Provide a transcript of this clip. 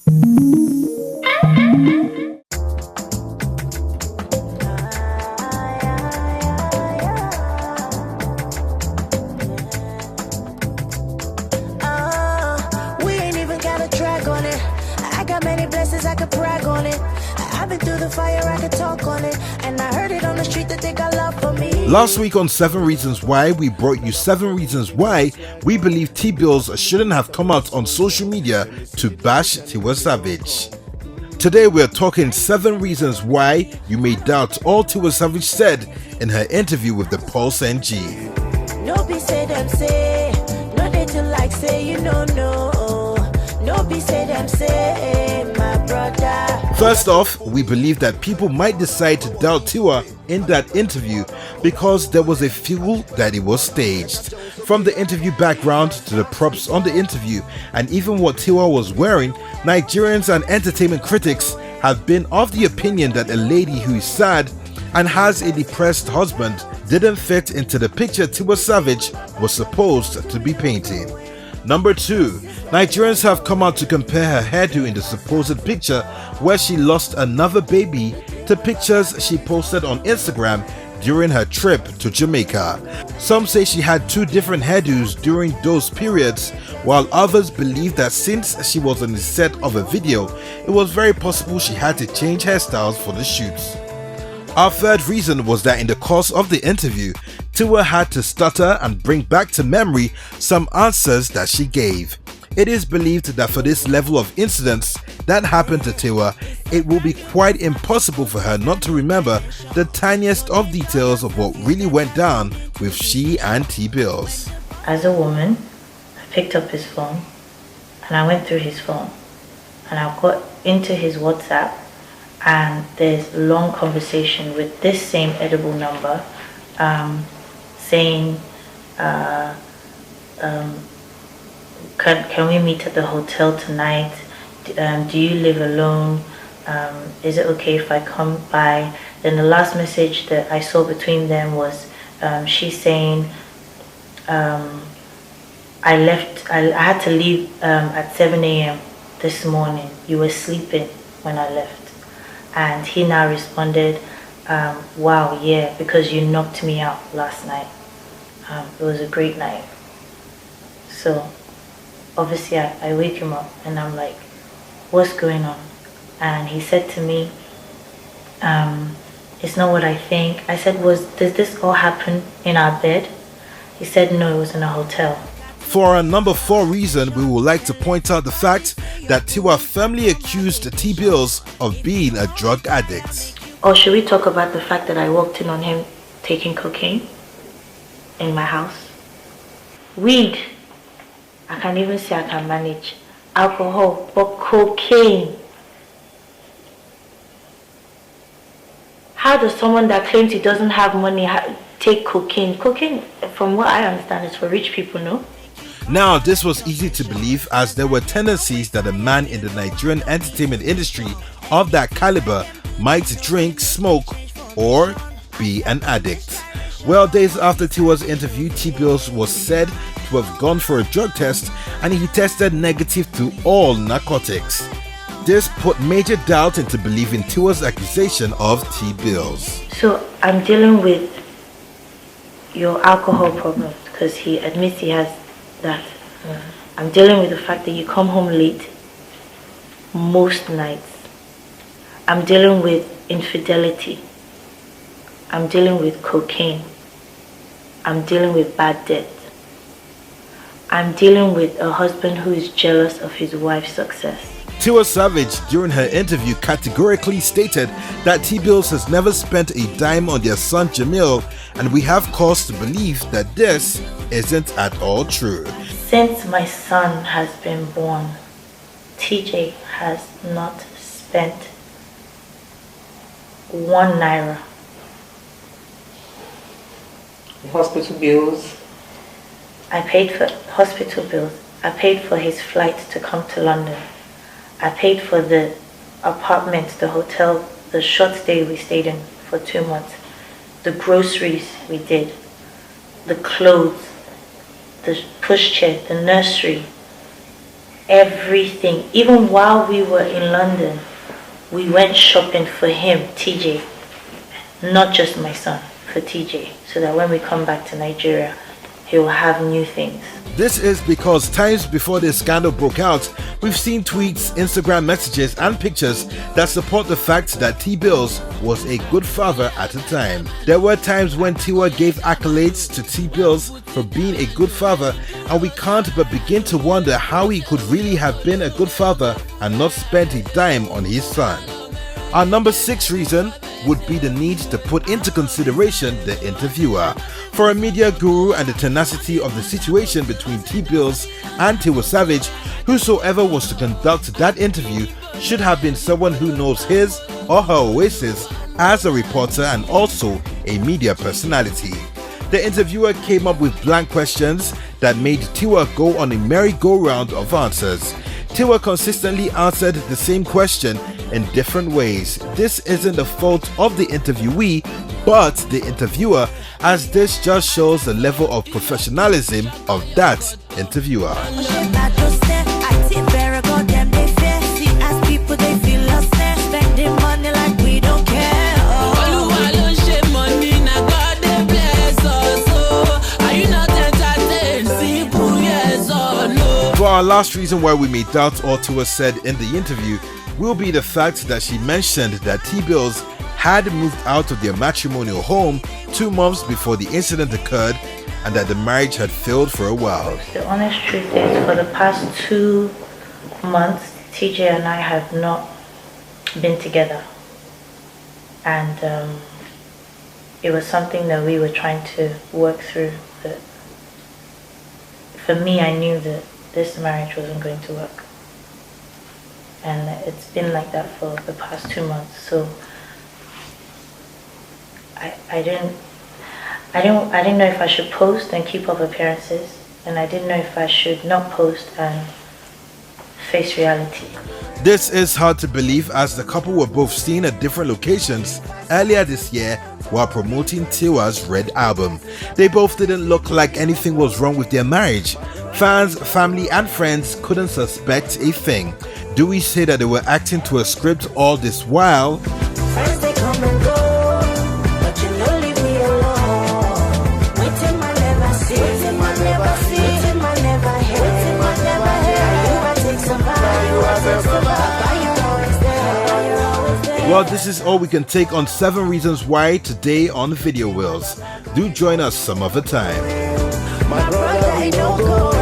We ain't even got a track on it. I got many blessings, I could brag on it. I've been through the fire, I could talk on it. And I heard it on the street that they got love for me. Last week on 7 Reasons Why, we brought you 7 reasons why we believe T-Bills shouldn't have come out on social media to bash Tiwa Savage. Today we're talking 7 reasons why you may doubt all Tiwa Savage said in her interview with the Pulse NG. No be say them say, no they to like say you no. No be say them say, my brother. First off, we believe that people might decide to doubt Tiwa in that interview because there was a feel that it was staged. From the interview background to the props on the interview and even what Tiwa was wearing, Nigerians and entertainment critics have been of the opinion that a lady who is sad and has a depressed husband didn't fit into the picture Tiwa Savage was supposed to be painting. Number 2, Nigerians have come out to compare her hairdo in the supposed picture where she lost another baby to pictures she posted on Instagram during her trip to Jamaica. Some say she had 2 different hairdos during those periods, while others believe that since she was on the set of a video, it was very possible she had to change hairstyles for the shoots. Our third reason was that in the course of the interview, Tiwa had to stutter and bring back to memory some answers that she gave. It is believed that for this level of incidents that happened to Tiwa, it will be quite impossible for her not to remember the tiniest of details of what really went down with she and T-Bills. As a woman, I picked up his phone and I went through his phone and I got into his WhatsApp, and there's a long conversation with this same edible number saying, can we meet at the hotel tonight? Do you live alone? Is it okay if I come by? Then the last message that I saw between them was she saying, I had to leave at 7 a.m. this morning. You were sleeping when I left. And he now responded, wow, yeah, because you knocked me out last night. It was a great night. So obviously I wake him up and I'm like, what's going on? And he said to me, it's not what I think. I said, did this all happen in our bed? He said, no, it was in a hotel. For our number 4 reason, we would like to point out the fact that Tiwa firmly accused T-Bills of being a drug addict. Or should we talk about the fact that I walked in on him taking cocaine in my house? Weed, I can even say I can manage. Alcohol, but cocaine. How does someone that claims he doesn't have money take cocaine? Cocaine, from what I understand, is for rich people, no? Now, this was easy to believe as there were tendencies that a man in the Nigerian entertainment industry of that caliber might drink, smoke, or be an addict. Well, days after Tiwa's interview, T-Bills was said to have gone for a drug test and he tested negative to all narcotics. This put major doubt into believing Tiwa's accusation of T-Bills. So I'm dealing with your alcohol problem because he admits he has that. I'm dealing with the fact that you come home late most nights. I'm dealing with infidelity. I'm dealing with cocaine. I'm dealing with bad debt. I'm dealing with a husband who is jealous of his wife's success. Tiwa Savage, during her interview, categorically stated that T-Bills has never spent a dime on their son Jamil, and we have cause to believe that this isn't at all true. Since my son has been born, TJ has not spent 1 naira. Hospital bills? I paid for hospital bills. I paid for his flight to come to London. I paid for the apartment, the hotel, the short stay we stayed in for 2 months. The groceries we did. The clothes. The pushchair, the nursery. everything. Even while we were in London, we went shopping for him, TJ, not just my son, for TJ, so that when we come back to Nigeria, he will have new things. This is because times before this scandal broke out, we've seen tweets, Instagram messages and pictures that support the fact that T-Bills was a good father at the time. There were times when Tiwa gave accolades to T-Bills for being a good father, and we can't but begin to wonder how he could really have been a good father and not spent a dime on his son. Our number 6 reason would be the need to put into consideration the interviewer. For a media guru and the tenacity of the situation between T-Bills and Tiwa Savage, whosoever was to conduct that interview should have been someone who knows his or her oasis as a reporter and also a media personality. The interviewer came up with blank questions that made Tiwa go on a merry-go-round of answers. Tiwa consistently answered the same question in different ways. This isn't the fault of the interviewee, but the interviewer, as this just shows the level of professionalism of that interviewer. For our last reason why we may doubt all Tiwa said in the interview will be the fact that she mentioned that T-Bills had moved out of their matrimonial home 2 months before the incident occurred and that the marriage had failed for a while. The honest truth is, for the past 2 months, TJ and I have not been together. And it was something that we were trying to work through. But for me, I knew that this marriage wasn't going to work. And it's been like that for the past 2 months. So I didn't know if I should post and keep up appearances, and I didn't know if I should not post and face reality. This is hard to believe as the couple were both seen at different locations earlier this year while promoting Tiwa's Red album. They both didn't look like anything was wrong with their marriage. Fans, family and friends couldn't suspect a thing. Do we say that they were acting to a script all this while? Friends, they come and go, but you know leave me alone. Waiting my never see, waiting my never see, waiting my never hear, waiting my never hear. You I take some value, you I take some value. You're always there, you're always there. Well, this is all we can take on 7 reasons why today on Video Wheels. Do join us some other time. My brother, he don't go.